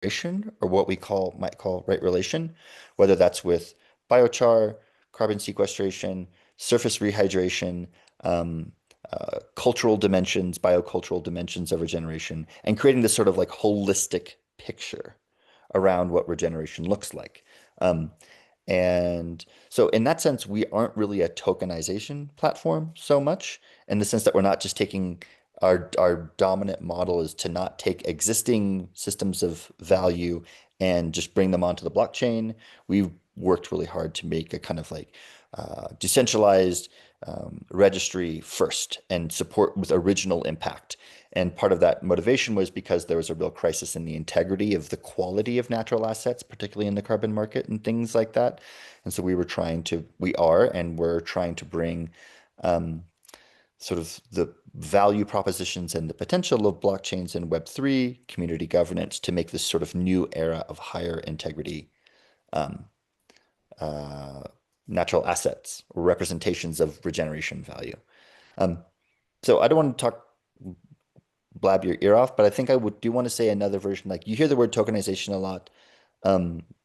or what we might call right relation, whether that's with biochar, carbon sequestration, surface rehydration, um, cultural dimensions, biocultural dimensions of regeneration, and creating this sort of like holistic picture around what regeneration looks like. Um, and so in that sense, we aren't really a tokenization platform so much, in the sense that we're not just taking our dominant model is to not take existing systems of value and just bring them onto the blockchain. We've worked really hard to make a kind of like decentralized registry first and support with original impact. And part of that motivation was because there was a real crisis in the integrity of the quality of natural assets, particularly in the carbon market and things like that. And so we're trying to bring um, sort of the value propositions and the potential of blockchains and Web3 community governance to make this sort of new era of higher integrity um, uh, natural assets or representations of regeneration value. Um, so I don't want to blab your ear off, but I think I would do want to say another version. Like you hear the word tokenization a lot,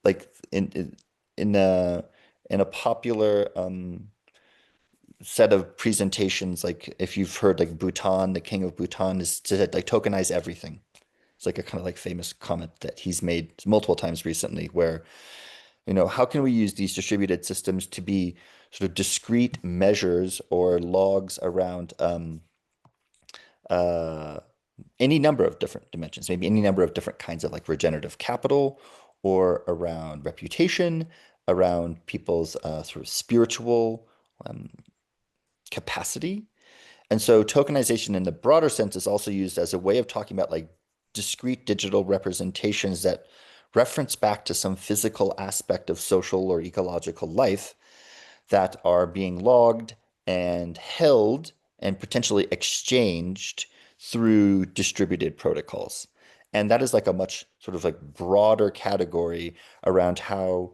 like in a in a popular set of presentations. Like if you've heard like Bhutan, the king of Bhutan is to like tokenize everything. It's like a kind of like famous comment that he's made multiple times recently, where how can we use these distributed systems to be sort of discrete measures or logs around uh, any number of different dimensions, maybe any number of different kinds of like regenerative capital or around reputation, around people's sort of spiritual um, capacity. And so tokenization in the broader sense is also used as a way of talking about like discrete digital representations that reference back to some physical aspect of social or ecological life that are being logged and held and potentially exchanged through distributed protocols. And that is like a much sort of like broader category around how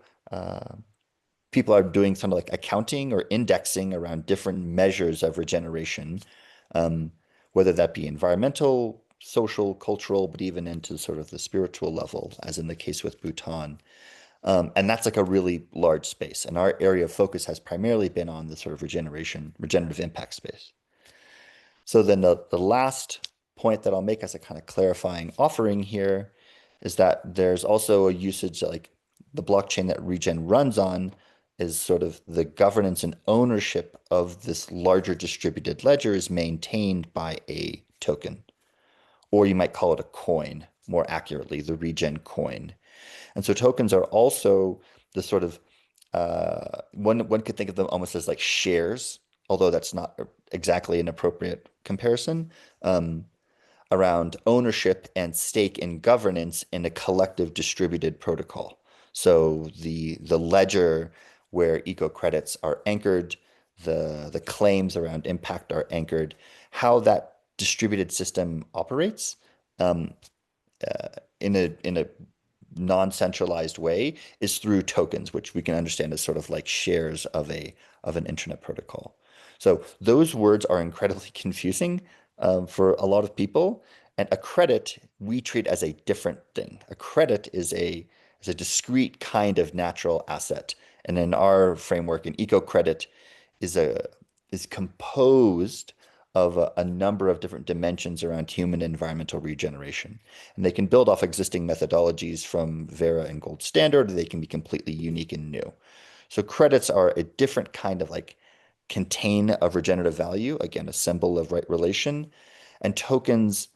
people are doing some like accounting or indexing around different measures of regeneration, um, whether that be environmental, social, cultural, but even into sort of the spiritual level, as in the case with Bhutan. And that's like a really large space. And our area of focus has primarily been on the sort of regenerative impact space. So then the last point that I'll make as a kind of clarifying offering here is that there's also a usage like the blockchain that Regen runs on is sort of the governance and ownership of this larger distributed ledger is maintained by a token, or you might call it a coin, more accurately, the Regen coin. And so tokens are also the sort of one could think of them almost as like shares, although that's not exactly an appropriate comparison, um, around ownership and stake in governance in a collective distributed protocol. So the ledger where eco credits are anchored, the claims around impact are anchored, how that distributed system operates um, in a non-centralized way is through tokens, which we can understand as sort of like shares of an internet protocol. So those words are incredibly confusing for a lot of people. And a credit we treat as a different thing. A credit is a discrete kind of natural asset. And in our framework, an eco credit is a is composed of a number of different dimensions around human environmental regeneration. And they can build off existing methodologies from Vera and Gold Standard, or they can be completely unique and new. So credits are a different kind of like contain of regenerative value, again, a symbol of right relation. And tokens,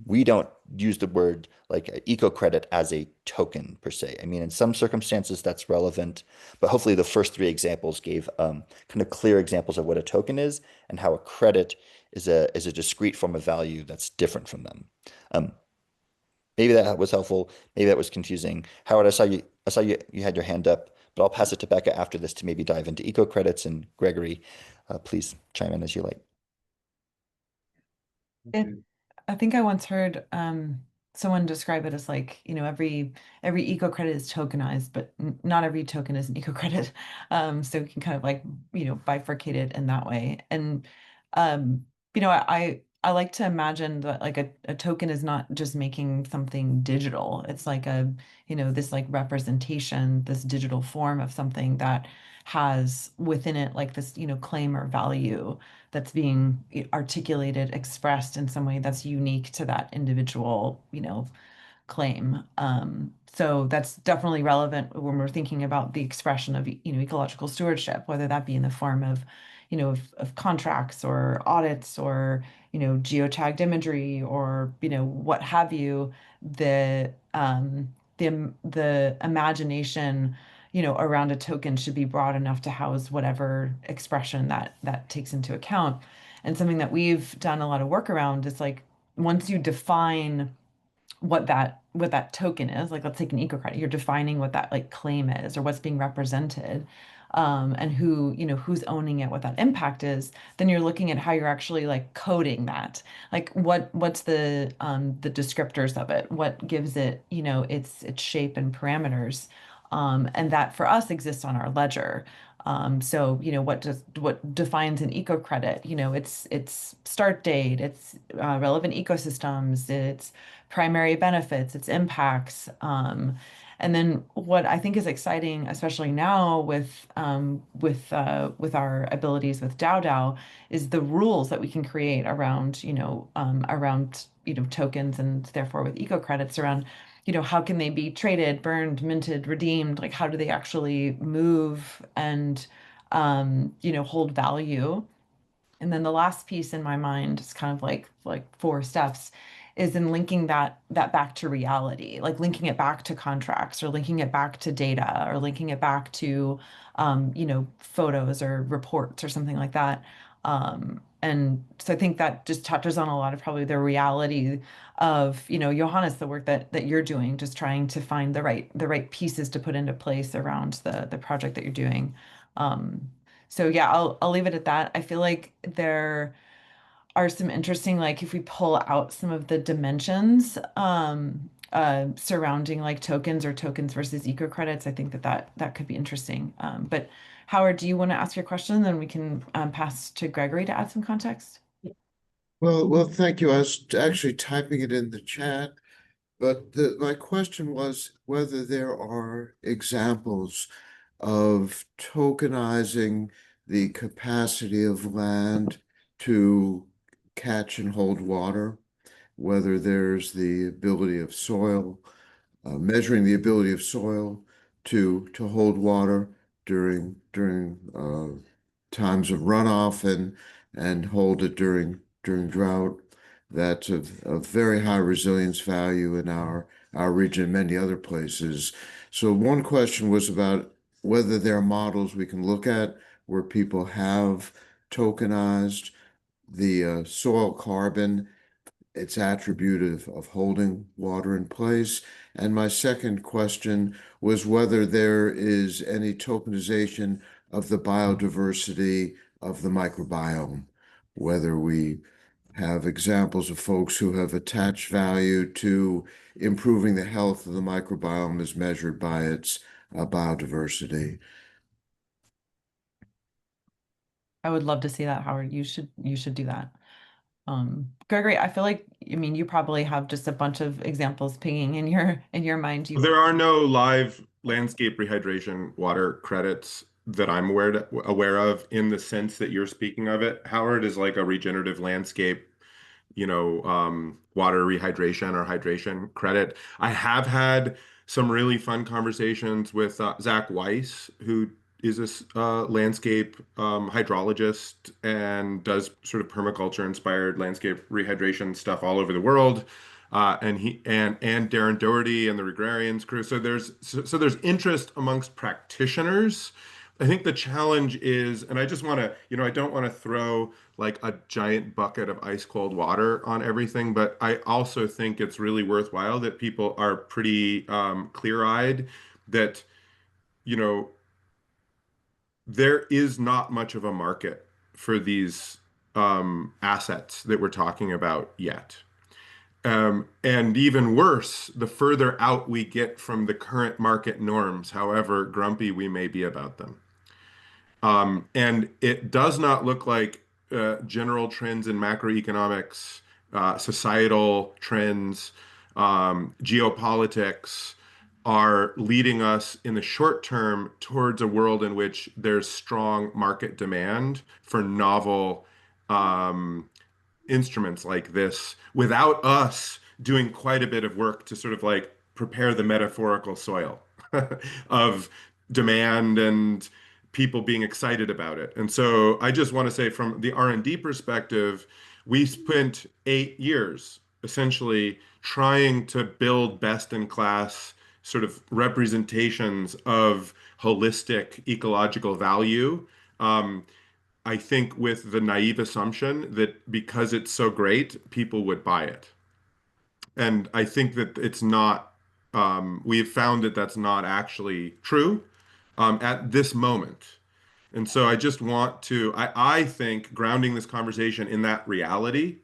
we don't use the word like eco credit as a token per se. I mean, in some circumstances that's relevant, but hopefully the first three examples gave kind of clear examples of what a token is and how a credit is a discrete form of value that's different from them. Um, Maybe that was helpful. Maybe that was confusing. Howard, I saw you had your hand up, but I'll pass it to Becca after this to maybe dive into eco credits. And Gregory, please chime in as you like. It, I think I once heard someone describe it as like, every eco credit is tokenized, but not every token is an eco credit. So we can kind of like, bifurcate it in that way. And um, I I like to imagine that like a token is not just making something digital. It's like a, this like representation, this digital form of something that has within it like this, claim or value that's being articulated, expressed in some way that's unique to that individual, claim. So that's definitely relevant when we're thinking about the expression of, ecological stewardship, whether that be in the form of, of contracts or audits or, geotagged imagery or, what have you. The imagination, around a token should be broad enough to house whatever expression that takes into account. And something that we've done a lot of work around is like once you define what that token is, like let's take an eco credit, you're defining what that like claim is or what's being represented, and who's owning it, what that impact is. Then you're looking at how you're actually like coding that, like what's the descriptors of it, what gives it, its shape and parameters, and that for us exists on our ledger. So, what defines an eco credit? It's start date, it's relevant ecosystems, it's primary benefits, its impacts. And then what I think is exciting, especially now with our abilities with DAO, is the rules that we can create around tokens and therefore with eco credits around how can they be traded, burned, minted, redeemed? Like how do they actually move and hold value? And then the last piece in my mind is kind of like four steps is in linking that back to reality, like linking it back to contracts or linking it back to data or linking it back to photos or reports or something like that. And so I think that just touches on a lot of probably the reality of, Johannes, the work that you're doing, just trying to find the right pieces to put into place around the project that you're doing. So yeah, I'll leave it at that. I feel like there are some interesting, like if we pull out some of the dimensions surrounding like tokens or tokens versus eco credits, I think that could be interesting. But Howard, do you want to ask your question? Then we can pass to Gregory to add some context. Well, thank you. I was actually typing it in the chat, but my question was whether there are examples of tokenizing the capacity of land to catch and hold water, whether there's the ability of soil, measuring the ability of soil to hold water during times of runoff and hold it during drought. That's of very high resilience value in our region and many other places. So one question was about whether there are models we can look at where people have tokenized the soil carbon, its attribute of holding water in place. And my second question was whether there is any tokenization of the biodiversity of the microbiome, whether we have examples of folks who have attached value to improving the health of the microbiome as measured by its biodiversity. I would love to see that, Howard. You should do that. Gregory, I feel like, I mean, you probably have just a bunch of examples pinging in your mind. You There are no live landscape rehydration water credits that I'm aware of in the sense that you're speaking of it. Howard is like a regenerative landscape, water rehydration or hydration credit. I have had some really fun conversations with Zach Weiss, who is a landscape hydrologist and does sort of permaculture inspired landscape rehydration stuff all over the world. And he and Darren Doherty and the Regenerations crew. So there's interest amongst practitioners. I think the challenge is, and I just want to, I don't want to throw like a giant bucket of ice cold water on everything, but I also think it's really worthwhile that people are pretty clear-eyed that, you know, there is not much of a market for these assets that we're talking about yet. And even worse, the further out we get from the current market norms, however grumpy we may be about them. And it does not look like general trends in macroeconomics, societal trends, geopolitics are leading us in the short term towards a world in which there's strong market demand for novel um, instruments like this without us doing quite a bit of work to sort of like prepare the metaphorical soil of demand and people being excited about it. And so I just want to say from the R&D perspective, we spent 8 years essentially trying to build best in class sort of representations of holistic ecological value. I think with the naive assumption that because it's so great, people would buy it. And I think that it's not, we have found that that's not actually true at this moment. And so I just want to, I think grounding this conversation in that reality,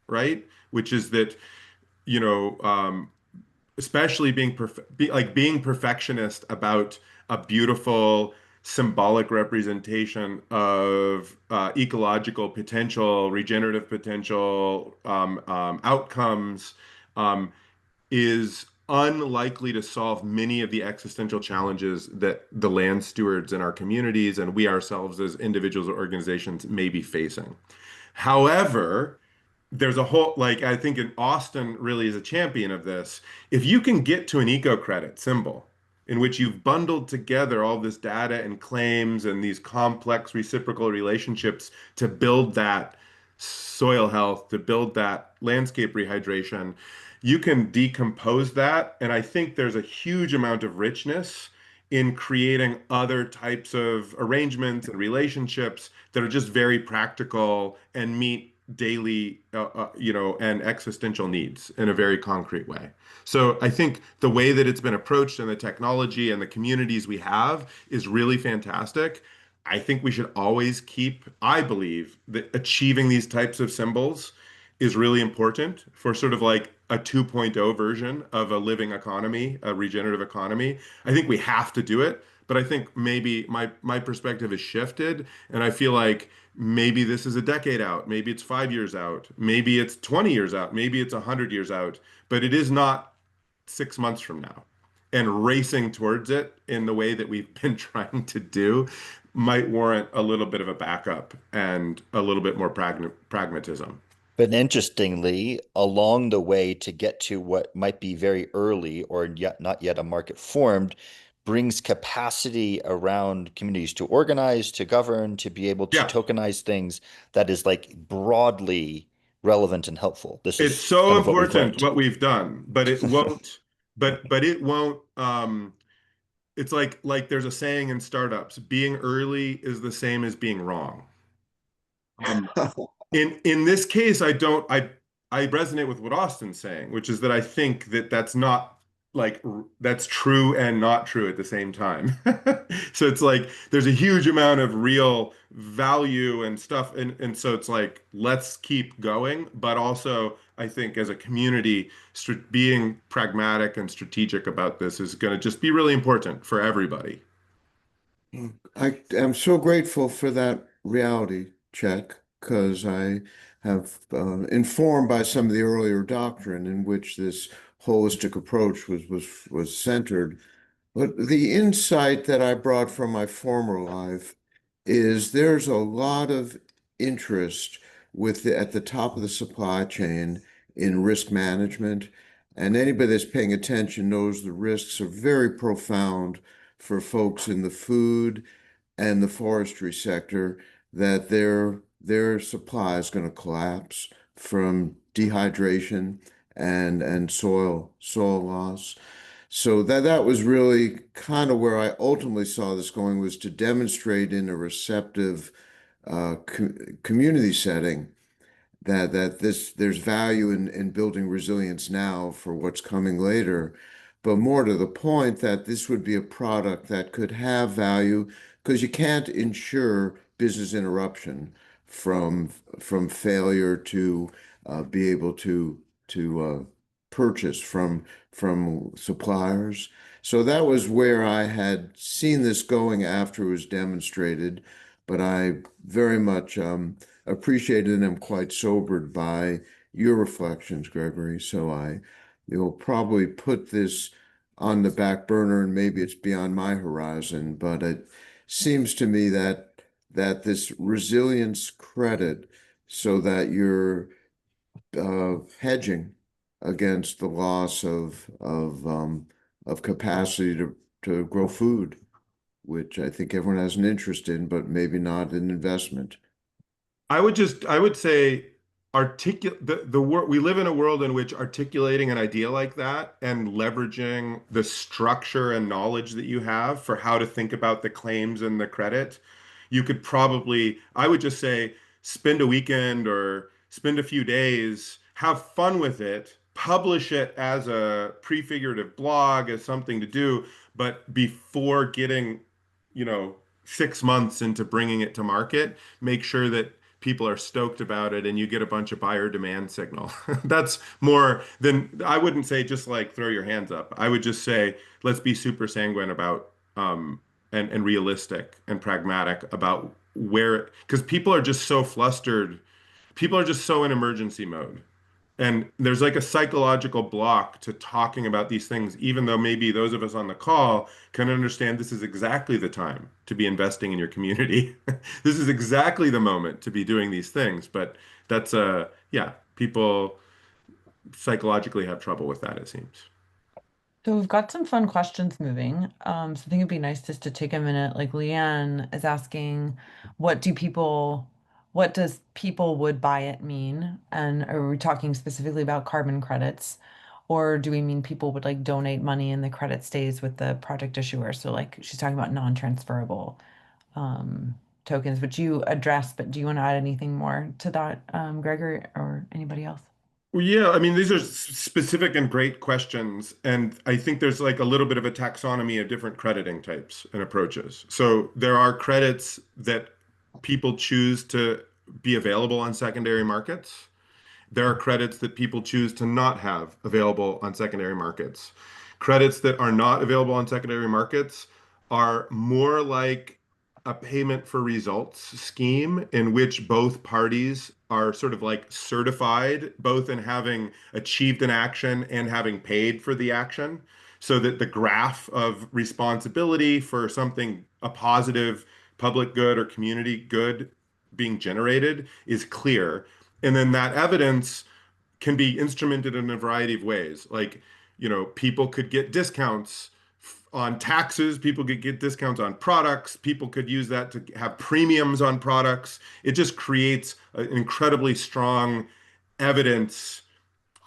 right? Which is that, you know, especially being perfectionist about a beautiful symbolic representation of ecological potential, regenerative potential, outcomes, um, is unlikely to solve many of the existential challenges that the land stewards in our communities and we ourselves as individuals or organizations may be facing. However, there's a whole, like, I think in Austin really is a champion of this. If you can get to an eco credit symbol in which you've bundled together all this data and claims and these complex reciprocal relationships to build that soil health, to build that landscape rehydration, you can decompose that. And I think there's a huge amount of richness in creating other types of arrangements and relationships that are just very practical and meet daily, and existential needs in a very concrete way. So I think the way that it's been approached and the technology and the communities we have is really fantastic. I think we should always keep, I believe that achieving these types of symbols is really important for sort of like a 2.0 version of a living economy, a regenerative economy. I think we have to do it, but I think maybe my perspective has shifted, and I feel like maybe this is a decade out, maybe it's 5 years out, maybe it's 20 years out, maybe it's 100 years out, but it is not 6 months from now. And racing towards it in the way that we've been trying to do might warrant a little bit of a backup and a little bit more pragmatism. But interestingly, along the way to get to what might be very early or yet not yet a market formed, brings capacity around communities to organize, to govern, to be able to Yeah, tokenize things that is like broadly relevant and helpful. This it's is so kind of what we've important learned. what we've done, but it won't, but it won't, it's like there's a saying in startups, being early is the same as being wrong. Um, in this case, I resonate with what Austin's saying, which is that I think that that's not like that's true and not true at the same time. So it's like there's a huge amount of real value and stuff, and so it's like let's keep going, but also I think as a community, being pragmatic and strategic about this is going to just be really important for everybody. I am so grateful for that reality check because I have informed by some of the earlier doctrine in which this holistic approach was centered. But the insight that I brought from my former life is there's a lot of interest at the top of the supply chain in risk management. And anybody that's paying attention knows the risks are very profound for folks in the food and the forestry sector that their supply is going to collapse from dehydration and soil loss. So that was really kind of where I ultimately saw this going, was to demonstrate in a receptive community setting that there's value in building resilience now for what's coming later, but more to the point that this would be a product that could have value because you can't insure business interruption from from failure to be able to purchase from suppliers. So that was where I had seen this going after it was demonstrated. but I very much appreciate it and am quite sobered by your reflections, Gregory. So I will probably put this on the back burner, and maybe it's beyond my horizon, but it seems to me that this resilience credit, so that you're hedging against the loss of capacity to grow food, which I think everyone has an interest in, but maybe not an investment. I would say articulate the word we live in a world in which articulating an idea like that and leveraging the structure and knowledge that you have for how to think about the claims and the credit, you could probably, I would just say, spend a weekend or spend a few days, have fun with it, publish it as a prefigurative blog, as something to do, but before getting, you know, 6 months into bringing it to market, make sure that people are stoked about it and you get a bunch of buyer demand signal. That's more than I wouldn't say just like throw your hands up. I would just say let's be super sanguine about and realistic and pragmatic about where because people are just so flustered. People are just so in emergency mode. And there's like a psychological block to talking about these things, even though maybe those of us on the call can understand this is exactly the time to be investing in your community. This is exactly the moment to be doing these things. But that's yeah, people psychologically have trouble with that, it seems. So we've got some fun questions moving. So I think it'd be nice just to take a minute. Like Leanne is asking, what do people, what does people would buy it mean? And are we talking specifically about carbon credits? Or do we mean people would like donate money and the credit stays with the project issuer? So like she's talking about non-transferable tokens, which you addressed, but do you want to add anything more to that, Gregor or anybody else? Well, yeah, I mean, these are specific and great questions. And I think there's like a little bit of a taxonomy of different crediting types and approaches. So there are credits that people choose to be available on secondary markets. There are credits that people choose to not have available on secondary markets. Credits that are not available on secondary markets are more like a payment for results scheme in which both parties are sort of like certified, both in having achieved an action and having paid for the action, so that the graph of responsibility for something, a positive public good or community good being generated is clear. And then that evidence can be instrumented in a variety of ways. Like, you know, people could get discounts on taxes, people could get discounts on products, people could use that to have premiums on products. It just creates an incredibly strong evidence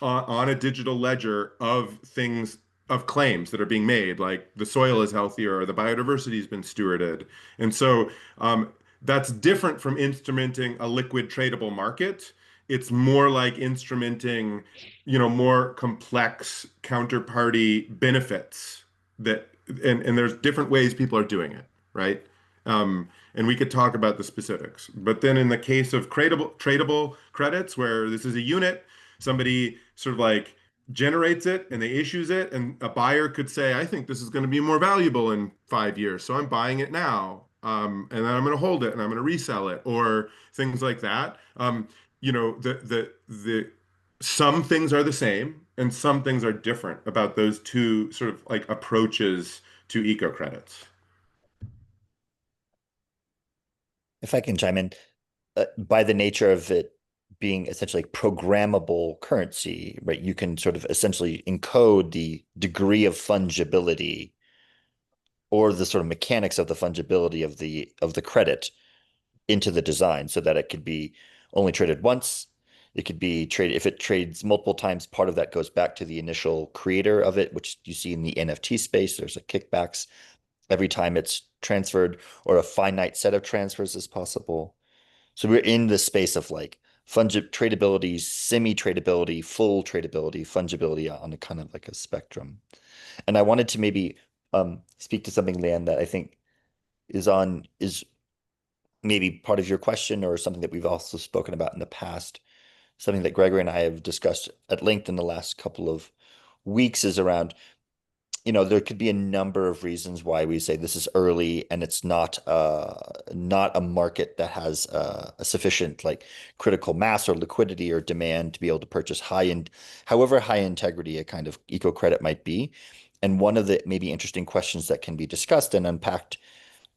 on a digital ledger of things of claims that are being made, like the soil is healthier or the biodiversity has been stewarded. And so that's different from instrumenting a liquid tradable market. It's more like instrumenting, you know, more complex counterparty benefits that, and there's different ways people are doing it, right? And we could talk about the specifics. But then in the case of tradable credits, where this is a unit, somebody sort of like generates it and they issues it, and a buyer could say, I think this is going to be more valuable in 5 years, so I'm buying it now. And then I'm going to hold it and I'm going to resell it, or things like that. You know, the some things are the same and some things are different about those two sort of like approaches to eco credits. If I can chime in, by the nature of it being essentially programmable currency, right? You can sort of essentially encode the degree of fungibility or the sort of mechanics of the fungibility of the credit into the design so that it could be only traded once. It could be traded if it trades multiple times, part of that goes back to the initial creator of it, which you see in the NFT space. There's a kickbacks every time it's transferred, or a finite set of transfers is possible. So we're in the space of like tradability, semi-tradability, full tradability, fungibility on a kind of like a spectrum. And I wanted to maybe speak to something, Leanne, that I think is maybe part of your question or something that we've also spoken about in the past. Something that Gregory and I have discussed at length in the last couple of weeks is around there could be a number of reasons why we say this is early and it's not a market that has a sufficient like critical mass or liquidity or demand to be able to purchase however high integrity a kind of eco credit might be. And one of the maybe interesting questions that can be discussed and unpacked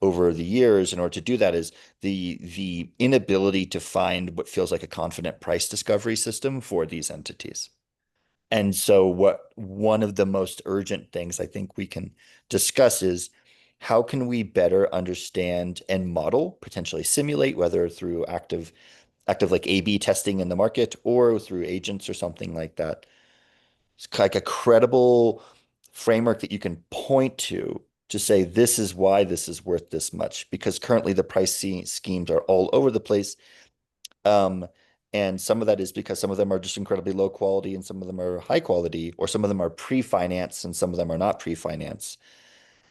over the years in order to do that is the inability to find what feels like a confident price discovery system for these entities. And so what one of the most urgent things I think we can discuss is how can we better understand and model, potentially simulate, whether through active like A/B testing in the market or through agents or something like that. It's like a credible framework that you can point to say this is why this is worth this much, because currently the schemes are all over the place. Um, and some of that is because some of them are just incredibly low quality and some of them are high quality, or some of them are pre-financed and some of them are not pre-financed.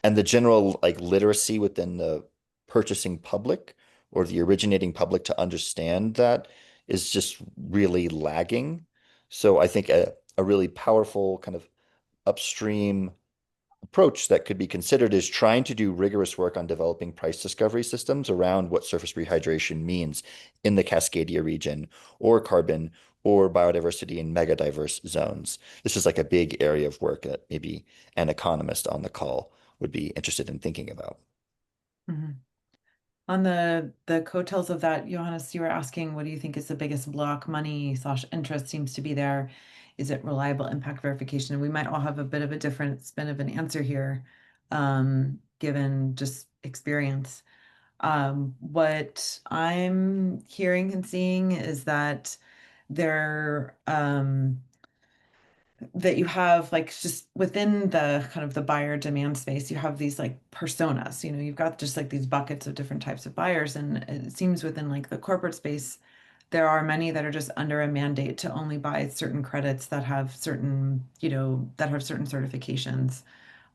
And the general like literacy within the purchasing public or the originating public to understand that is just really lagging. So I think a really powerful kind of upstream approach that could be considered is trying to do rigorous work on developing price discovery systems around what surface rehydration means in the Cascadia region or carbon or biodiversity in megadiverse zones. This is like a big area of work that maybe an economist on the call would be interested in thinking about. Mhm. On the coattails of that, Johannes, you were asking, what do you think is the biggest block? Money slash interest seems to be there. Is it reliable impact verification? And we might all have a bit of a different spin of an answer here, given just experience. What I'm hearing and seeing is that there, that you have like just within the kind of the buyer demand space, you have these like personas, you've got just like these buckets of different types of buyers. And it seems within like the corporate space, there are many that are just under a mandate to only buy certain credits that have certain, that have certain certifications.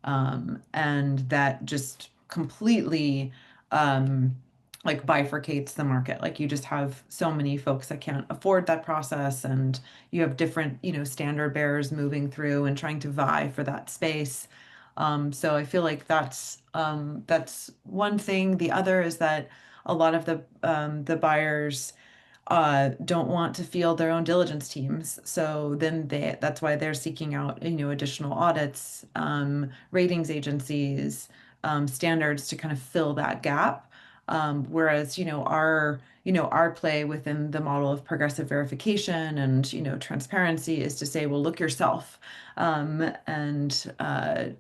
And that just completely like bifurcates the market. Like you just have so many folks that can't afford that process, and you have different, standard bearers moving through and trying to vie for that space. So I feel like that's one thing. The other is that a lot of the buyers don't want to field their own diligence teams. So then that's why they're seeking out, additional audits, ratings agencies, standards to kind of fill that gap. Whereas, our play within the model of progressive verification and, transparency is to say, well, look yourself. And,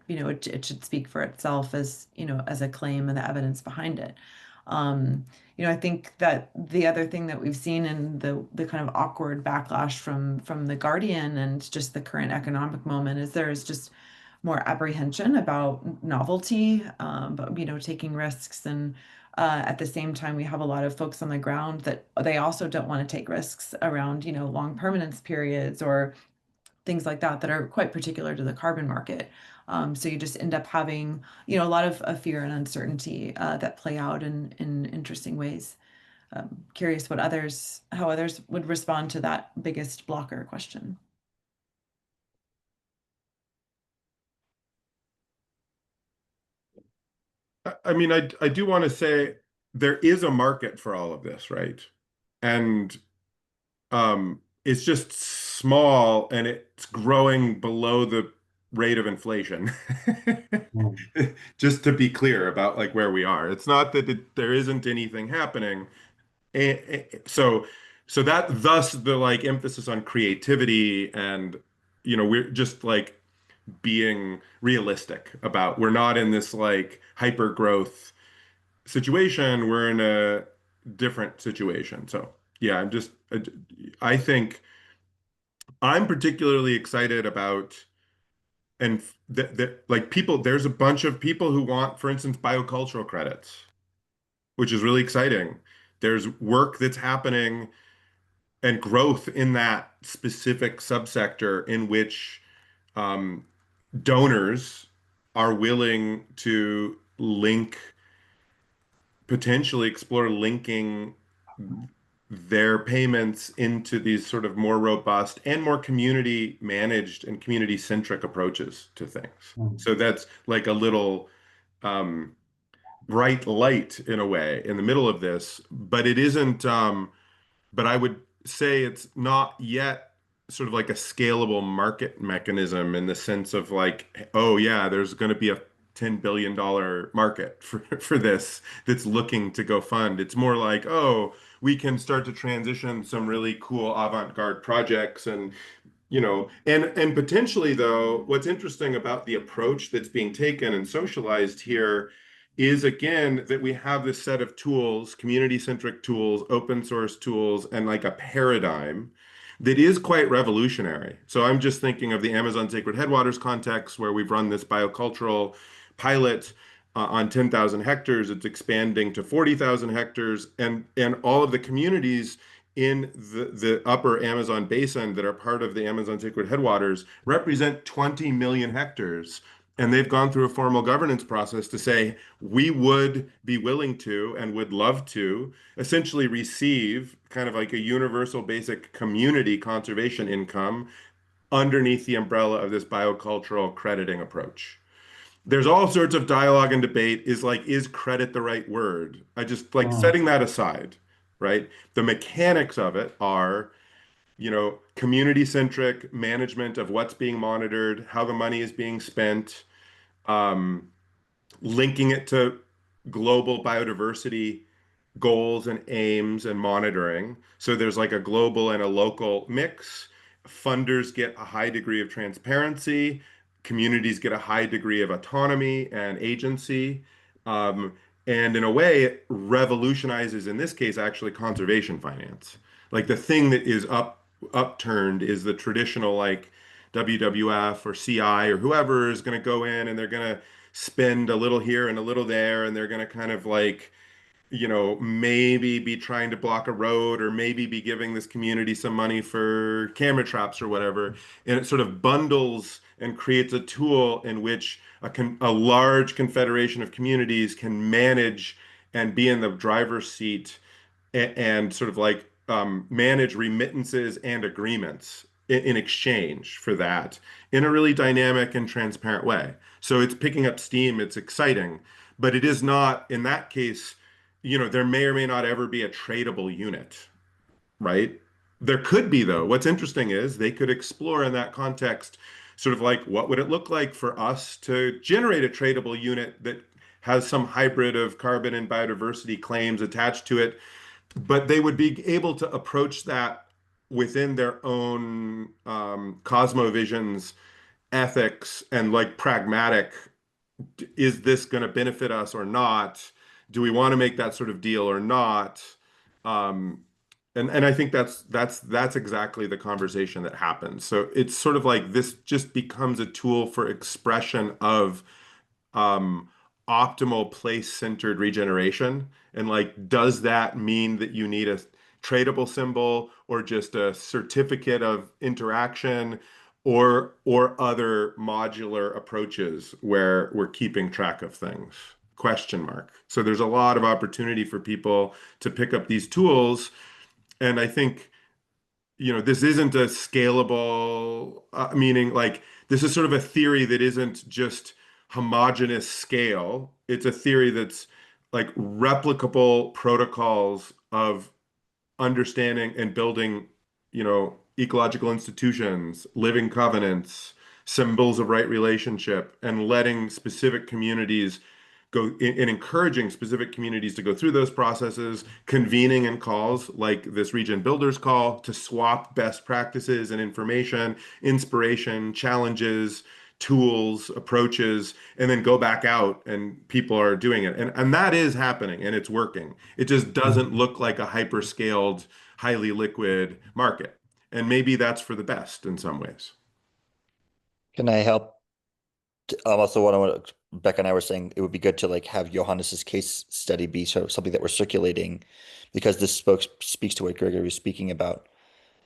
it should speak for itself as, as a claim and the evidence behind it. Um, I think that the other thing that we've seen in the kind of awkward backlash from the Guardian and just the current economic moment is there is just more apprehension about novelty, but taking risks. And at the same time, we have a lot of folks on the ground that they also don't want to take risks around long permanence periods or things like that that are quite particular to the carbon market. So you just end up having, a lot of fear and uncertainty that play out in interesting ways. Curious how others would respond to that biggest blocker question. I mean, I do want to say there is a market for all of this, right? And it's just small and it's growing below the rate of inflation. Mm. Just to be clear about like where we are. It's not that there isn't anything happening. So so that thus the like emphasis on creativity and we're just like being realistic about we're not in this like hyper growth situation. We're in a different situation. So yeah, I think I'm particularly excited about and that like people, there's a bunch of people who want, for instance, biocultural credits, which is really exciting. There's work that's happening and growth in that specific subsector in which um, donors are willing to potentially explore linking their payments into these sort of more robust and more community managed and community centric approaches to things. Mm. So that's like a little um, bright light in a way in the middle of this, but it isn't. But I would say it's not yet sort of like a scalable market mechanism in the sense of like, oh yeah, there's going to be a $10 billion market for this that's looking to go fund. It's more like, oh, we can start to transition some really cool avant-garde projects and and potentially though, what's interesting about the approach that's being taken and socialized here is again that we have this set of tools, community-centric tools, open source tools, and like a paradigm that is quite revolutionary. So I'm just thinking of the Amazon Sacred Headwaters context where we've run this biocultural pilot on 10,000 hectares. It's expanding to 40,000 hectares, and all of the communities in the upper Amazon basin that are part of the Amazon Sacred Headwaters represent 20 million hectares. And they've gone through a formal governance process to say, we would be willing to and would love to essentially receive kind of like a universal basic community conservation income underneath the umbrella of this biocultural crediting approach. There's all sorts of dialogue and debate is like, is credit the right word? I just like Mm. setting that aside, right? The mechanics of it are, community centric management of what's being monitored, how the money is being spent, um, linking it to global biodiversity goals and aims and monitoring. So there's like a global and a local mix. Funders get a high degree of transparency. Communities get a high degree of autonomy and agency. Um, and in a way, it revolutionizes, in this case, actually conservation finance. Like the thing that is upturned is the traditional like WWF or CI or whoever is going to go in and they're going to spend a little here and a little there, and they're going to kind of like maybe be trying to block a road or maybe be giving this community some money for camera traps or whatever. And it sort of bundles and creates a tool in which a large confederation of communities can manage and be in the driver's seat and sort of like manage remittances and agreements in exchange for that in a really dynamic and transparent way. So it's picking up steam, it's exciting, but it is not, in that case, there may or may not ever be a tradable unit, right? There could be, though. What's interesting is they could explore in that context, sort of like what would it look like for us to generate a tradable unit that has some hybrid of carbon and biodiversity claims attached to it, but they would be able to approach that within their own cosmovisions, ethics, and like pragmatic, is this going to benefit us or not? Do we want to make that sort of deal or not? Um, and I think that's exactly the conversation that happens. So it's sort of like this just becomes a tool for expression of um, optimal place-centered regeneration. And like, does that mean that you need a tradable symbol or just a certificate of interaction or other modular approaches where we're keeping track of things? Question mark. So there's a lot of opportunity for people to pick up these tools. And I think this isn't a scalable, meaning like this is sort of a theory that isn't just homogeneous scale. It's a theory that's like replicable protocols of understanding and building, ecological institutions, living covenants, symbols of right relationship, and letting specific communities go in encouraging specific communities to go through those processes, convening in calls like this Regen Builders call to swap best practices and information, inspiration, challenges, tools, approaches, and then go back out and people are doing it. And that is happening and it's working. It just doesn't look like a hyper-scaled, highly liquid market. And maybe that's for the best in some ways. Can I help? Also, what Becca and I were saying, it would be good to like have Johannes's case study be sort of something that we're circulating, because this speaks to what Gregory was speaking about.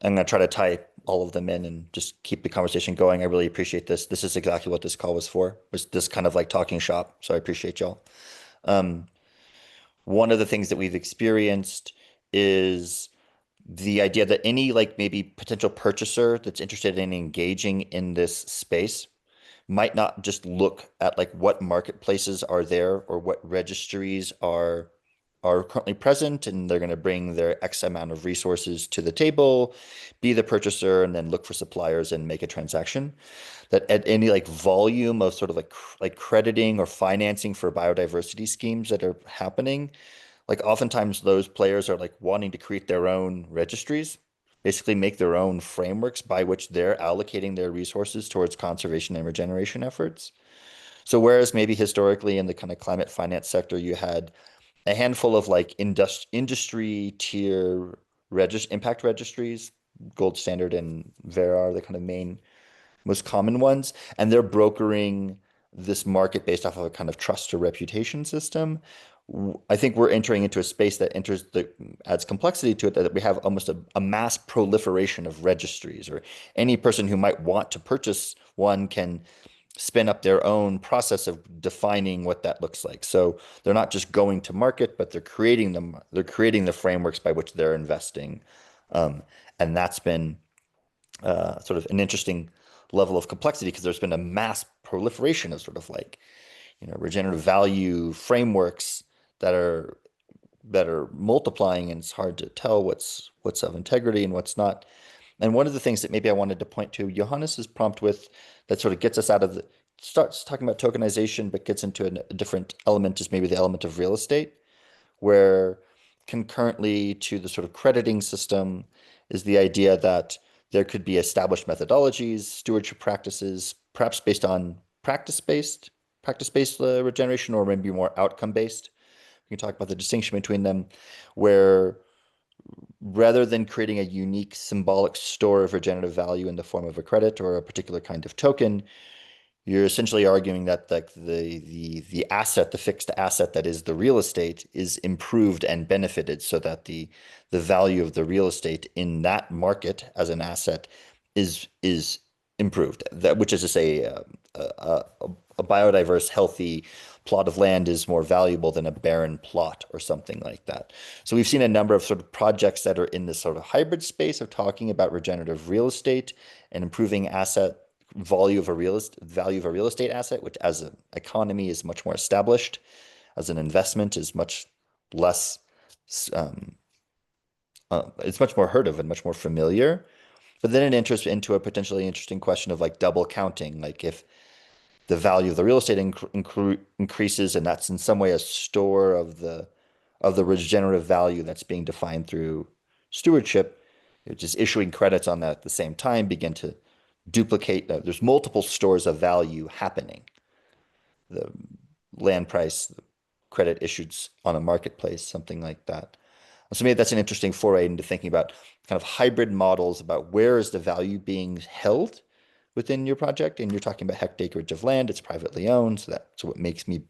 I'm going to try to tie all of them in and just keep the conversation going. I really appreciate this. This is exactly what this call was this kind of like talking shop. So I appreciate y'all. Um, One of the things that we've experienced is the idea that any like maybe potential purchaser that's interested in engaging in this space might not just look at like what marketplaces are there or what registries are currently present, and they're going to bring their X amount of resources to the table, be the purchaser, and then look for suppliers and make a transaction. That at any like volume of sort of like crediting or financing for biodiversity schemes that are happening, like oftentimes those players are like wanting to create their own registries, basically make their own frameworks by which they're allocating their resources towards conservation and regeneration efforts. So whereas maybe historically in the kind of climate finance sector, you had a handful of like industry tier impact registries, Gold Standard and Vera are the kind of main most common ones, and they're brokering this market based off of a kind of trust or reputation system. I think we're entering into a space that adds complexity to it, that we have almost a mass proliferation of registries, or any person who might want to purchase one can spin up their own process of defining what that looks like. So they're not just going to market, but they're creating them. They're creating the frameworks by which they're investing, um, and that's been sort of an interesting level of complexity because there's been a mass proliferation of sort of like, regenerative value frameworks that are multiplying, and it's hard to tell what's of integrity and what's not. And one of the things that maybe I wanted to point to Johannes's prompt with, that sort of gets us out of starts talking about tokenization, but gets into a different element, is maybe the element of real estate, where concurrently to the sort of crediting system is the idea that there could be established methodologies, stewardship practices, perhaps based on practice-based regeneration, or maybe more outcome-based. We can talk about the distinction between them, where rather than creating a unique symbolic store of regenerative value in the form of a credit or a particular kind of token, you're essentially arguing that like the asset, the fixed asset that is the real estate, is improved and benefited, so that the value of the real estate in that market as an asset is improved. That, which is to say, a biodiverse, healthy plot of land is more valuable than a barren plot or something like that. So we've seen a number of sort of projects that are in this sort of hybrid space of talking about regenerative real estate and improving asset value of a real estate asset, which as an economy is much more established, as an investment is much less, um, it's much more heard of and much more familiar. But then it enters into a potentially interesting question of like double counting, like if the value of the real estate increases, and that's in some way a store of the regenerative value that's being defined through stewardship, just issuing credits on that at the same time begin to duplicate that. There's multiple stores of value happening. The land price, the credit issued on a marketplace, something like that. So maybe that's an interesting foray into thinking about kind of hybrid models about where is the value being held within your project. And you're talking about hectareage of land, it's privately owned. So that's what makes me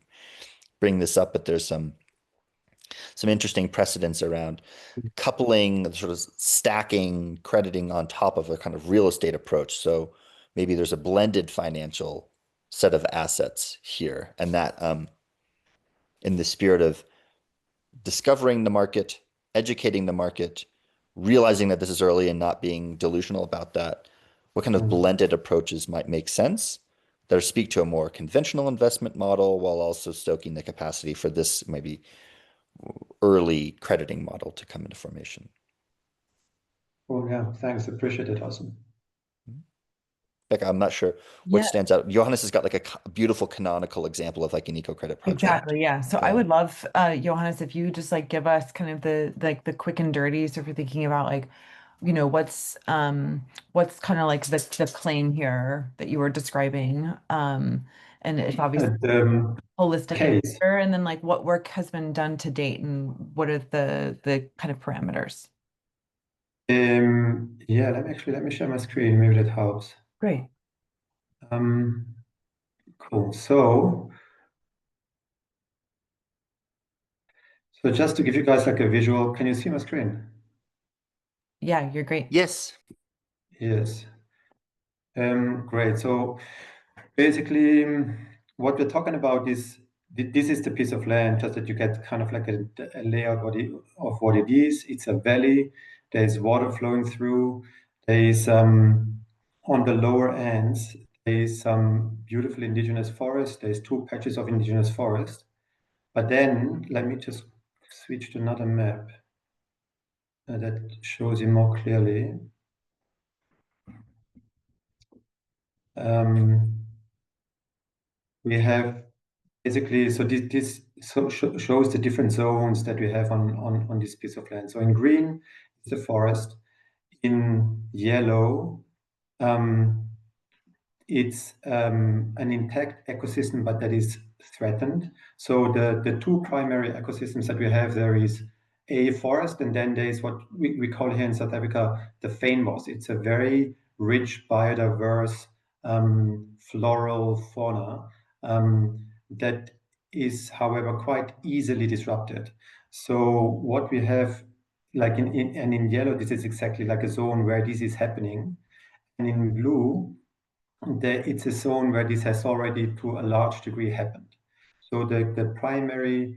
bring this up. But there's some interesting precedents around coupling, sort of stacking crediting on top of a kind of real estate approach. So maybe there's a blended financial set of assets here, and that in the spirit of discovering the market, educating the market, realizing that this is early and not being delusional about that, what kind of Mm. blended approaches might make sense that speak to a more conventional investment model while also stoking the capacity for this maybe early crediting model to come into formation. Oh, yeah, thanks. Appreciate it. Awesome. Becca, I'm not sure what Yeah, stands out. Johannes has got like a beautiful canonical example of like an eco credit project. exactly. Yeah. So I The would love, Johannes, if you just like give us kind of the quick and dirty. So if you're thinking about like, what's kind of like the claim here that you were describing. And it's obviously The holistic in case. nature, and then like what work has been done to date and what are the kind of parameters. Yeah, let me share my screen. Maybe that helps. Great. Um, cool. So just to give you guys like a visual, can you see my screen? Yeah, you're great. yes, Yes. Great. So basically, what we're talking about is this is the piece of land, just that you get kind of like a layout of what it is. It's a valley. there's water flowing through, there is on the lower ends, there is some beautiful indigenous forest, there's 2 patches of indigenous forest. But then let me just switch to another map that shows it more clearly. We have basically, so this shows the different zones that we have on this piece of land. So in green is the forest, in yellow it's an intact ecosystem, but that is threatened. So the 2 primary ecosystems that we have there is a forest, and then there is what we call here in South Africa the fynbos. It's a very rich, biodiverse floral fauna that is, however, quite easily disrupted. So what we have, like in yellow, this is exactly like a zone where this is happening, and in blue it's a zone where this has already to a large degree happened. So the primary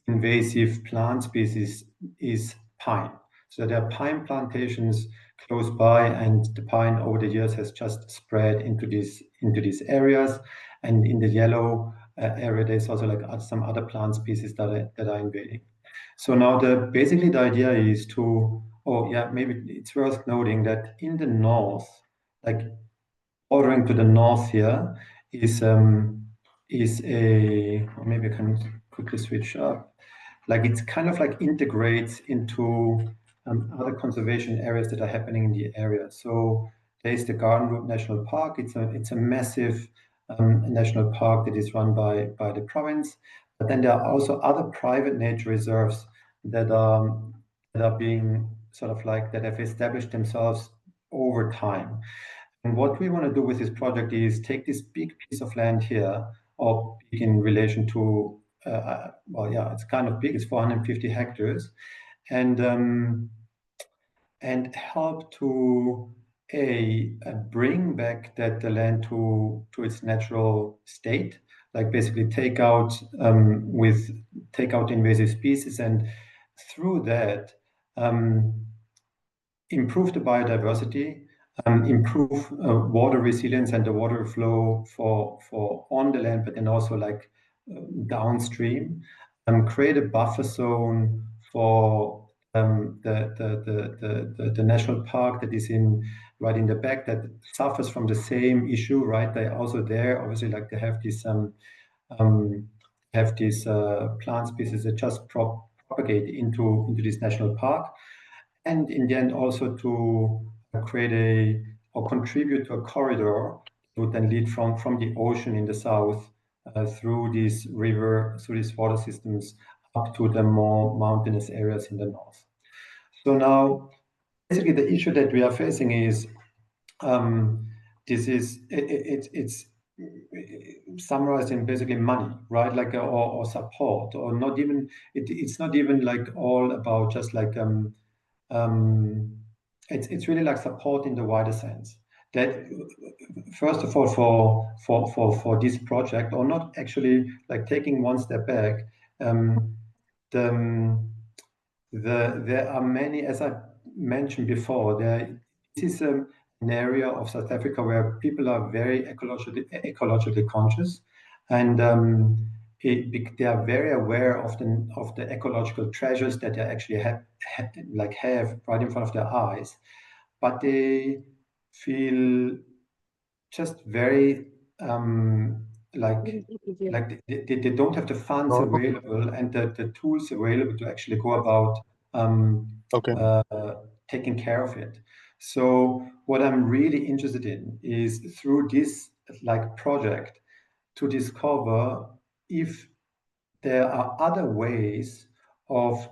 invasive plant species is pine. So there are pine plantations close by, and the pine over the years has just spread into these areas. And in the yellow area, there's also like some other plant species that are invading. So now basically the idea is to, oh yeah, maybe it's worth noting that in the north, like bordering to the north here is a, or maybe I can quickly switch up. Like it's kind of like integrates into other conservation areas that are happening in the area. So there's the Garden Route National Park. It's a massive national park that is run by the province. But then there are also other private nature reserves that are being sort of like that have established themselves over time. And what we want to do with this project is take this big piece of land here, or big in relation to, well, yeah, it's kind of big, it's 450 hectares, and help to bring back the land to its natural state, like basically take out invasive species, and through that improve the biodiversity, improve water resilience and the water flow for on the land, but then also like downstream, create a buffer zone for the national park that is right in the back that suffers from the same issue, right? They also there, obviously, like they have this plant species that just propagate into this national park, and in the end also to create or contribute to a corridor that would then lead from the ocean in the south through these water systems up to the more mountainous areas in the north. So now basically the issue that we are facing is it's summarized in basically money, right? Like or support, or not even it's not even like all about just like it's really like support in the wider sense. That first of all for this project, or not actually like taking one step back, the there are many, as I mentioned before, this is an area of South Africa where people are very ecologically conscious, and they are very aware of the ecological treasures that they actually have right in front of their eyes, but they feel just very like they don't have the funds available and the tools available to actually go about Okay. taking care of it. So what I'm really interested in is through this like project to discover if there are other ways of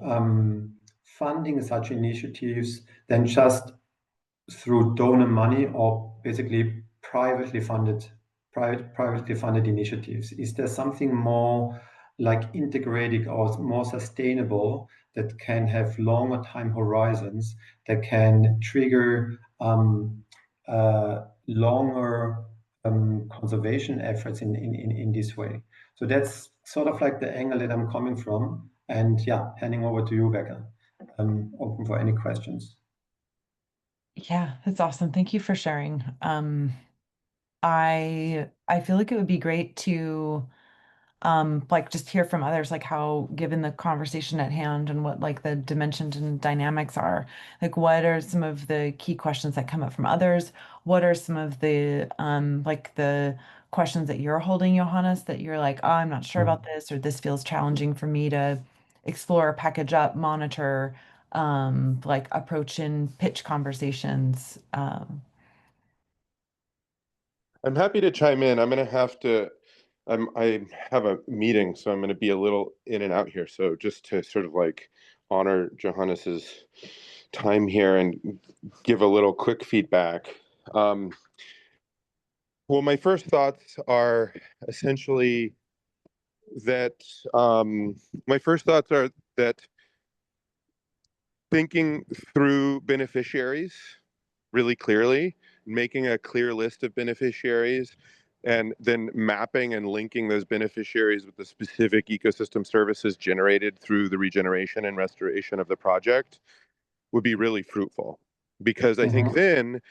funding such initiatives than just through donor money, or basically privately funded initiatives. Is there something more like integrated or more sustainable that can have longer time horizons, that can trigger longer conservation efforts in this way? So that's sort of like the angle that I'm coming from. And yeah, handing over to you, Becca. open for any questions. Yeah, that's awesome. Thank you for sharing. I feel like it would be great to like just hear from others, like how, given the conversation at hand and what like the dimensions and dynamics are, like what are some of the key questions that come up from others? What are some of the like the questions that you're holding, Johannes, that you're like, oh, I'm not sure about this, or this feels challenging for me to explore, package up, monitor, like approach in pitch conversations. I'm happy to chime in. I'm gonna have to, I have a meeting, so I'm gonna be a little in and out here. So just to sort of like honor Johannes's time here and give a little quick feedback. Um, well, my first thoughts are essentially that my first thoughts are that thinking through beneficiaries really clearly, making a clear list of beneficiaries, and then mapping and linking those beneficiaries with the specific ecosystem services generated through the regeneration and restoration of the project would be really fruitful. Because I think Mhm. then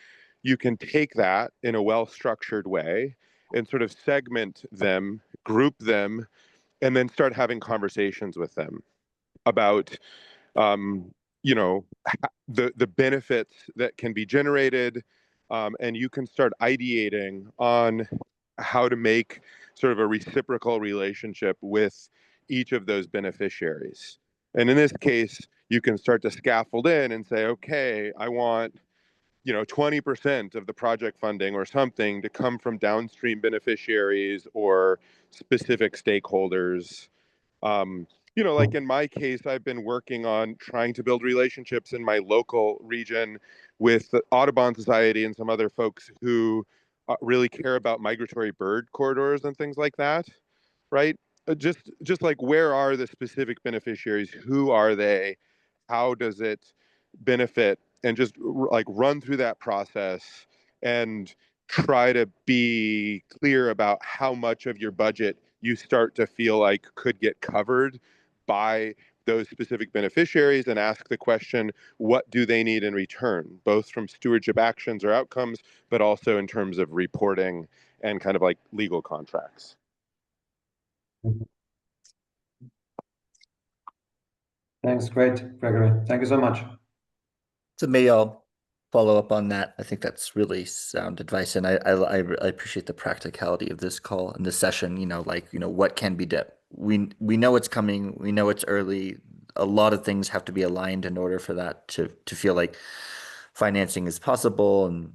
you can take that in a well structured way and sort of segment them, group them, and then start having conversations with them about um, you know the benefits that can be generated, and you can start ideating on how to make sort of a reciprocal relationship with each of those beneficiaries. And in this case, you can start to scaffold in and say, okay, I want 20% of the project funding or something to come from downstream beneficiaries or specific stakeholders. um, like in my case, I've been working on trying to build relationships in my local region with the Audubon Society and some other folks who really care about migratory bird corridors and things like that, right? Just like, where are the specific beneficiaries? Who are they? How does it benefit? And just like run through that process and try to be clear about how much of your budget you start to feel like could get covered by those specific beneficiaries, and ask the question, what do they need in return, both from stewardship actions or outcomes, but also in terms of reporting and kind of like legal contracts. Thanks, great, Gregory. Thank you so much. So maybe I'll follow up on that. I think that's really sound advice, and I appreciate the practicality of this call and this session. What can be done. We know it's coming. We know it's early. A lot of things have to be aligned in order for that to feel like financing is possible. And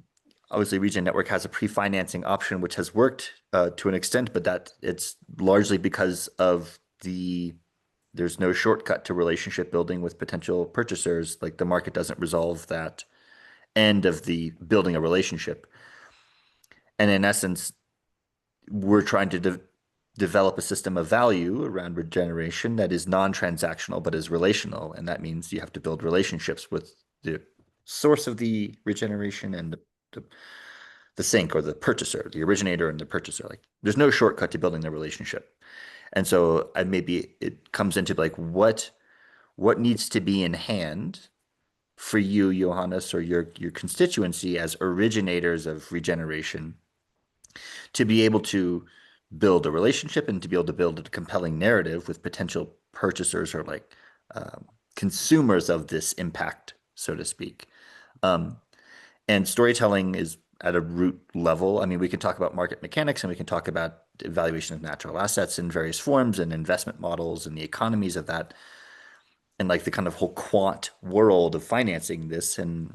obviously, Regen Network has a pre-financing option, which has worked to an extent, but that it's largely because of there's no shortcut to relationship building with potential purchasers. Like the market doesn't resolve that end of the building a relationship. And in essence, we're trying to develop a system of value around regeneration that is non-transactional but is relational. And that means you have to build relationships with the source of the regeneration and the, the sink or the purchaser, the originator and the purchaser. Like there's no shortcut to building the relationship. And so maybe it comes into like what needs to be in hand for you, Johannes, or your constituency as originators of regeneration to be able to build a relationship and to be able to build a compelling narrative with potential purchasers or like consumers of this impact, so to speak. Um, and storytelling is at a root level. I mean, we can talk about market mechanics and we can talk about evaluation of natural assets in various forms and investment models and the economies of that and like the kind of whole quant world of financing this. And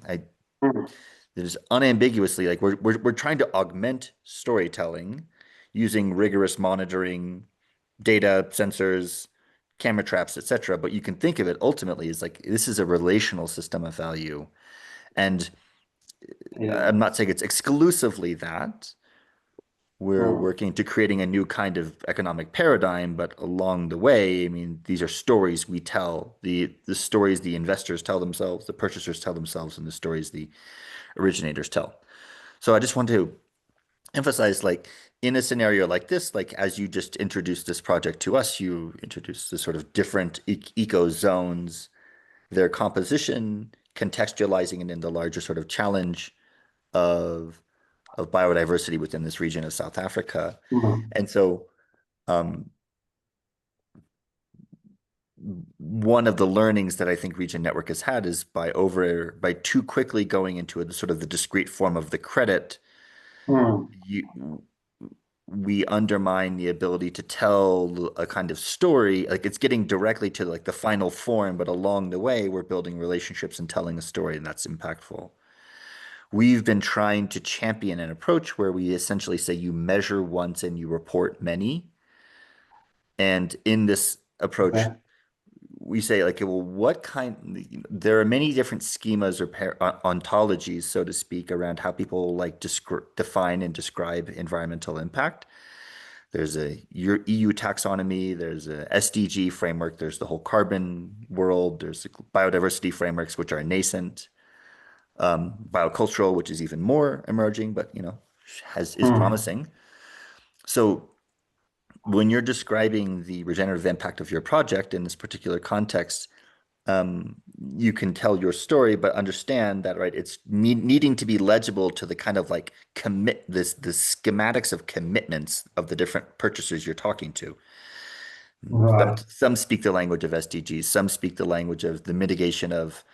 there's unambiguously like we're trying to augment storytelling using rigorous monitoring, data, sensors, camera traps, etc. But you can think of it ultimately as like this is a relational system of value. And Yeah. I'm not saying it's exclusively that. We're Mm. working to creating a new kind of economic paradigm, but along the way, I mean, these are stories we tell, the stories the investors tell themselves, the purchasers tell themselves, and the stories the originators tell. So I just want to emphasize, like, in a scenario like this, like as you just introduced this project to us, you introduced the sort of different eco zones their composition, contextualizing it in the larger sort of challenge of biodiversity within this region of South Africa. Mhm. And so um, one of the learnings that I think Regen Network has had is by too quickly going into a sort of the discrete form of the credit, Mm. you we undermine the ability to tell a kind of story. Like it's getting directly to like the final form, but along the way, we're building relationships and telling a story, and that's impactful. We've been trying to champion an approach where we essentially say you measure once and you report many. And in this approach, Okay. we say like, well, what kind, there are many different schemas or ontologies, so to speak, around how people like define and describe environmental impact. There's a EU taxonomy, there's a SDG framework, there's the whole carbon world, there's biodiversity frameworks, which are nascent, biocultural, which is even more emerging, but is Mm. promising. So when you're describing the regenerative impact of your project in this particular context, you can tell your story, but understand that, right, it's needing to be legible to the kind of like the schematics of commitments of the different purchasers you're talking to. Right. Some speak the language of SDGs, some speak the language of the mitigation of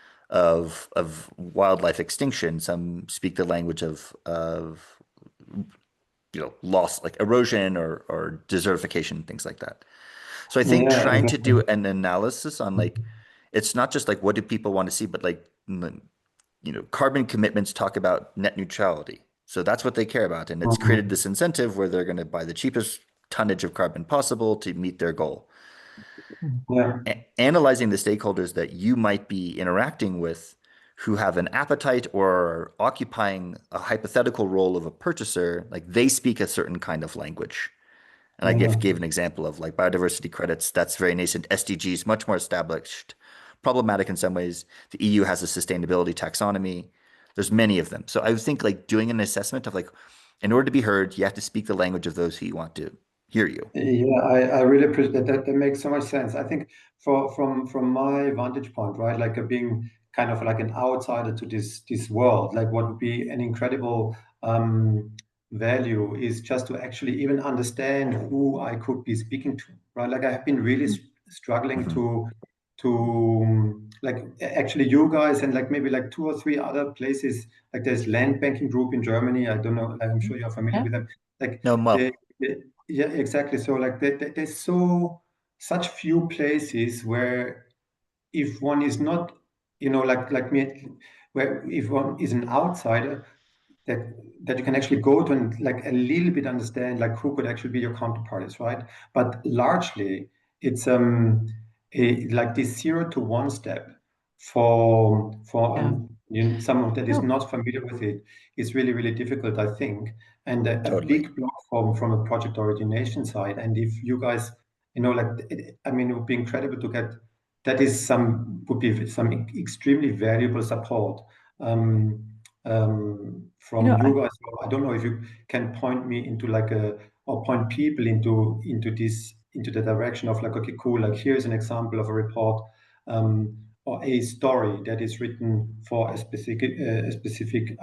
wildlife extinction, some speak the language of loss like erosion or desertification, things like that. So I think Yeah, trying to exactly. do an analysis on like it's not just like what do people want to see, but like carbon commitments talk about net neutrality. So that's what they care about. And it's created Mhm. this incentive where they're going to buy the cheapest tonnage of carbon possible to meet their goal. Yeah. Analyzing the stakeholders that you might be interacting with who have an appetite or are occupying a hypothetical role of a purchaser, like they speak a certain kind of language. And I gave Yeah. an example of like biodiversity credits. That's very nascent. SDGs, much more established, problematic in some ways. The EU has a sustainability taxonomy. There's many of them. So I think like doing an assessment of like, in order to be heard, you have to speak the language of those who you want to hear you. Yeah, I really appreciate that. That makes so much sense. I think from my vantage point, right, like being kind of like an outsider to this world, like what would be an incredible value is just to actually even understand who I could be speaking to, right? Like I have been really struggling Mhm. to like actually you guys and like maybe like two or three other places, like there's land banking group in Germany. I don't know, I'm sure you're familiar Yeah. with them. Like No, they, well, yeah, exactly. So like there's such few places where if one is not, like me, where if one is an outsider, that that you can actually go to and like a little bit understand like who could actually be your counterparties, right? But largely it's like this 0 to 1 step for Yeah. someone that is No, not familiar with it is really really difficult, I think, and a totally. big block from a project origination side. And if you guys, like I mean, it would be incredible to get that is some would be some extremely valuable support. Um, from you I, guys. So I don't know if you can point me into like a or point people into the direction of like, okay, cool, like here's an example of a report or a story that is written for a specific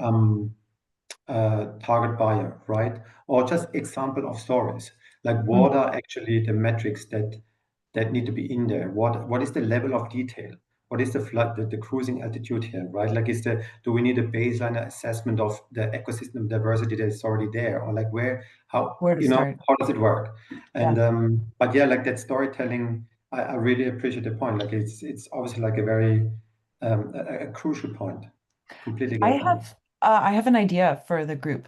target buyer, right? Or just example of stories. Like what mm, are actually the metrics that need to be in there? What is the level of detail? What is the flood, the cruising altitude here, right? Like do we need a baseline assessment of the ecosystem diversity that is already there? Or like where to start? how does it work? And Yeah. but yeah, like that storytelling, I really appreciate the point. Like it's obviously like a very a crucial point. Completely I get that. have I have an idea for the group.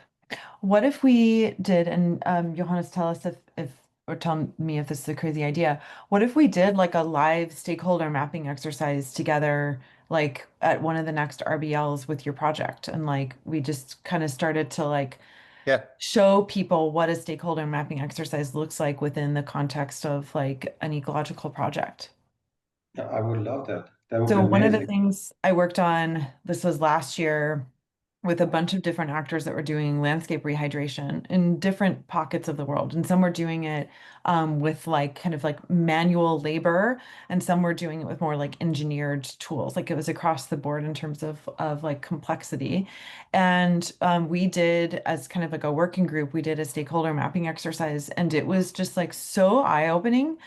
What if we did, and Johannes, tell us if or tell me if this is a crazy idea. What if we did like a live stakeholder mapping exercise together, like at one of the next RBLs with your project, and like we just kind of started to like Yeah, show people what a stakeholder mapping exercise looks like within the context of like an ecological project. Yeah, I would love that. That would be So one of the amazing. things I worked on, this was last year, with a bunch of different actors that were doing landscape rehydration in different pockets of the world. And some were doing it with like kind of like manual labor, and some were doing it with more like engineered tools. Like it was across the board in terms of like complexity. And we did, as kind of like a working group, we did a stakeholder mapping exercise, and it was just like so eye-opening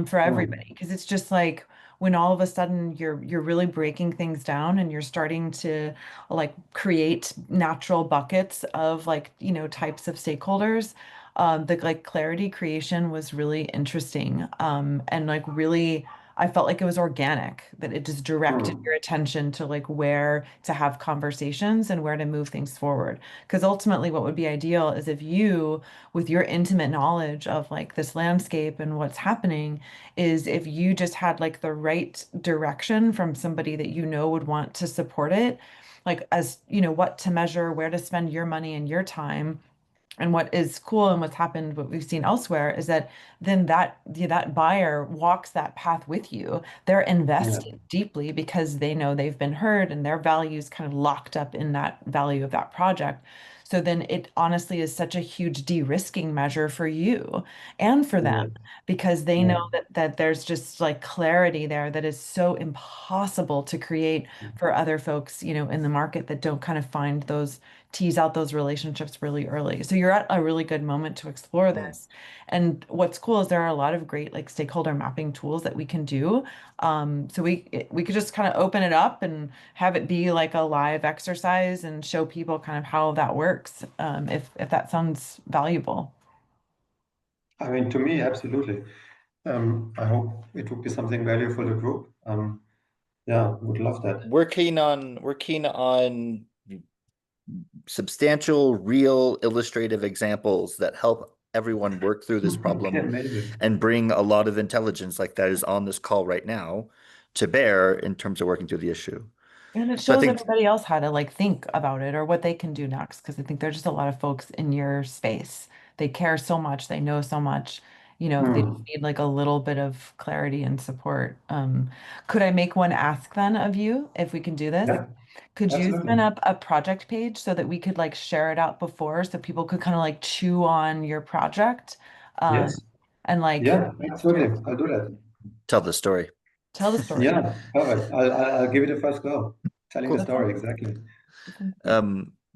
for everybody, Mm, because it's just like when all of a sudden you're really breaking things down and you're starting to like create natural buckets of like, types of stakeholders. The like clarity creation was really interesting. And like really, I felt like it was organic, that it just directed mm, your attention to like where to have conversations and where to move things forward. Because ultimately, what would be ideal is if you, with your intimate knowledge of like this landscape and what's happening, is if you just had like the right direction from somebody that you know would want to support it, like as what to measure, where to spend your money and your time. And what is cool and what's happened, what we've seen elsewhere, is that then that buyer walks that path with you. They're yeah, invested deeply because they know they've been heard and their values kind of locked up in that value of that project. So then it honestly is such a huge de-risking measure for you and for them, yeah, because they know yeah. that there's just like clarity there that is so impossible to create for other folks, in the market that don't kind of find those tease out those relationships really early. So you're at a really good moment to explore Mm. this. And what's cool is there are a lot of great like stakeholder mapping tools that we can do. So we could just kind of open it up and have it be like a live exercise and show people kind of how that works. If that sounds valuable. I mean, to me, absolutely. I hope it would be something valuable for the group. Yeah, would love that. We're keen on substantial, real, illustrative examples that help everyone work through this Okay, problem amazing. and bring a lot of intelligence like that is on this call right now to bear in terms of working through the issue. And it So I shows think, everybody else how to like think about it or what they can do next. Because I think there's just a lot of folks in your space. They care so much, they know so much. They just Hmm. need like a little bit of clarity and support. Could I make one ask then of you if we can do this? Yeah, Could you spin absolutely. up a project page so that we could like share it out before so people could kind of like chew on your project, um, Yes. and like Yeah, absolutely. I'll do that. tell the story. tell the story? Yeah, perfect. I'll give it a first go. Telling the Cool. That sounds, story, exactly. that sounds great.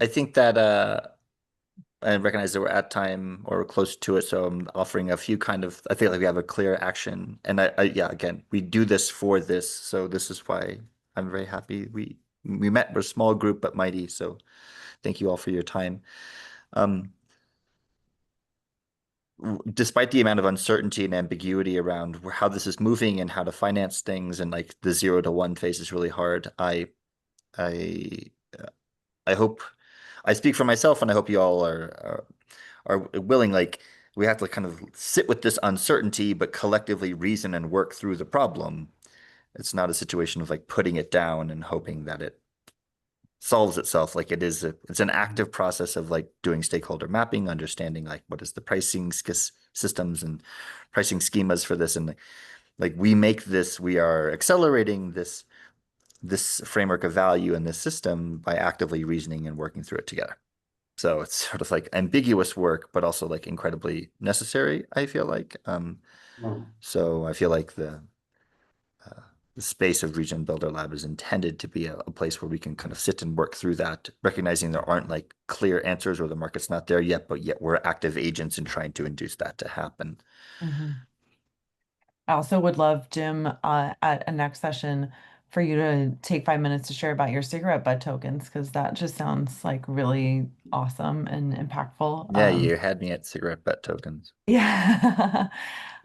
I think that I recognize that we're at time or we're close to it, so I'm offering a few kind of, I feel like we have a clear action. And yeah, again, we do this for this, so this is why I'm very happy. We met, we're a small group but mighty, so thank you all for your time. Um, Despite the amount of uncertainty and ambiguity around how this is moving and how to finance things and like the 0 to 1 phase is really hard, I I hope I speak for myself, and I hope you all are willing. Like we have to kind of sit with this uncertainty, but collectively reason and work through the problem. It's not a situation of like putting it down and hoping that it solves itself. Like it's an active process of like doing stakeholder mapping, understanding like what is the pricing systems and pricing schemas for this, and like we are accelerating this framework of value in this system by actively reasoning and working through it together. So it's sort of like ambiguous work, but also like incredibly necessary, I feel like. Hmm. So I feel like uh, the space of Regen Builder Lab is intended to be a place where we can kind of sit and work through that, recognizing there aren't like clear answers or the market's not there yet, but yet we're active agents in trying to induce that to happen. Mhm. I also would love, Jim, at a next session for you to take 5 minutes to share about your cigarette butt tokens, because that just sounds like really awesome and impactful. Yeah, you had me at cigarette butt tokens. Yeah.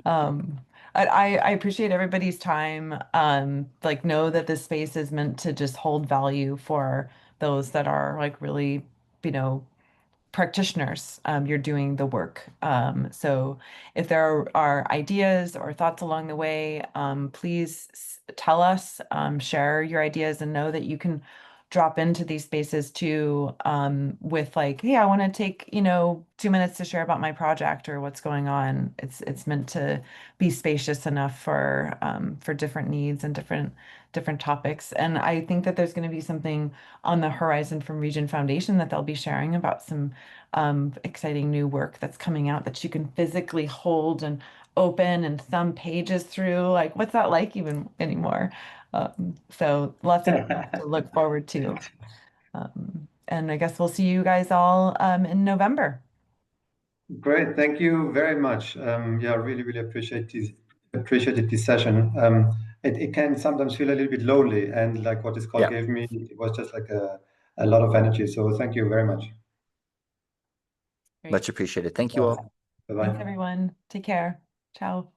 Um, I appreciate everybody's time. Like know that this space is meant to just hold value for those that are like really, you know, practitioners. You're doing the work. So if there are ideas or thoughts along the way, please tell us, share your ideas, and know that you can drop into these spaces too, with like, hey, I want to take, 2 minutes to share about my project or what's going on. It's meant to be spacious enough for different needs and different topics. And I think that there's going to be something on the horizon from Regen Foundation that they'll be sharing about some exciting new work that's coming out that you can physically hold and open and thumb pages through. Like, what's that like even anymore? So lots of stuff to look forward to. And I guess we'll see you guys all in November. Great, thank you very much. Yeah, really, really appreciated this session. It can sometimes feel a little bit lonely, and like what this call Yeah, gave me, it was just like a lot of energy. So thank you very much. Great. much appreciated. Thank you Bye all. Thanks, bye. everyone. Take care. Ciao.